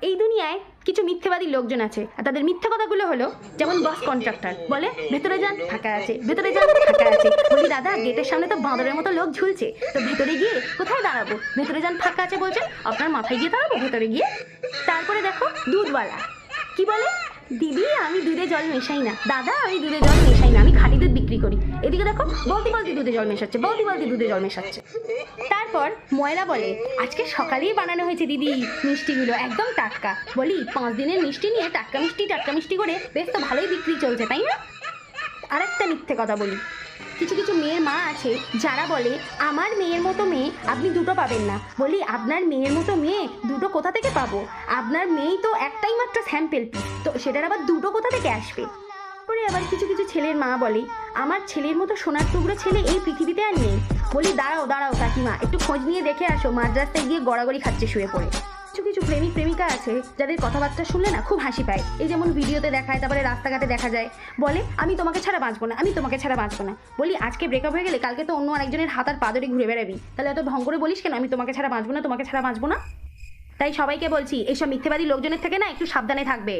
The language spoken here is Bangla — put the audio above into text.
এই দুনিয়ায় কিছু মিথ্যেবাদী লোকজন আছে, আর তাদের মিথ্যে কথাগুলো হলো যেমন বস কন্ট্রাক্টর বলে ভেতরে যান ফাঁকা আছে, ভেতরে যান ফাঁকা আছে। বলি দাদা গেটের সামনে তো বাঁদরের মতো লোক ঝুলছে, তো ভেতরে গিয়ে কোথায় দাঁড়াবো? ভেতরে যান ফাঁকা আছে বলছে, আপনার মাথায় গিয়ে দাঁড়াবো ভেতরে গিয়ে? তারপরে দেখো দুধওয়ালা কি বলে, দিদি আমি দুধে জল মেশাই না, দাদা আমি দুধে জল মেশাই না, আমি খাঁটি দুধ বিক্রি করি। এদিকে দেখো বলতি বলতি দুধে জল মেশাচ্ছে, বলতি বলতি দুধে জল মেশাচ্ছে। তারপর ময়রা বলে আজকে সকালেই বানানো হয়েছে দিদি মিষ্টিগুলো, একদম টাটকা। বলি 5 দিনের মিষ্টি নিয়ে টাটকা মিষ্টি করে বেশ তো ভালোই বিক্রি চলছে, তাই না? আরেকটা মিথ্যে কথা বলি, কিছু কিছু মেয়ের মা আছে যারা বলে আমার মেয়ের মতো মেয়ে আপনি দুটো পাবেন না। বলি আপনার মেয়ের মতো মেয়ে দুটো কোথা থেকে পাবো? আপনার মেয়েই তো একটাই মাত্র স্যাম্পেল পিস, তো সেটার আবার দুটো কোথা থেকে আসবে? পরে আবার কিছু কিছু ছেলের মা বলে আমার ছেলের মতো সোনার টুকরো ছেলে এই পৃথিবীতে আর নেই। বলি দাঁড়াও দাঁড়াও কাকিমা, একটু খোঁজ নিয়ে দেখে আসো, মাঝ রাস্তায় গিয়ে গড়াগড়ি খাচ্ছে শুয়ে পড়ে। কিছু কিছু প্রেমিক প্রেমিকা আছে যাদের কথাবার্তা শুনলে না খুব হাসি পায়, এই যেমন ভিডিওতে দেখায়, তারপরে রাস্তাঘাটে দেখা যায়, বলে আমি তোমাকে ছাড়া বাঁচবো না, আমি তোমাকে ছাড়া বাঁচবো না। বলি আজকে ব্রেকআপ হয়ে গেলে কালকে তো অন্য আরেকজনের হাত আর পা ধরে ঘুরে বেড়াবি, তাহলে এত ঢং করে বলিস কেন আমি তোমাকে ছাড়া বাঁচবো না, তোমাকে ছাড়া বাঁচবো না? তাই সবাইকে বলছি এইসব মিথ্যেবাদী লোকজনের থেকে না একটু সাবধানে থাকবে।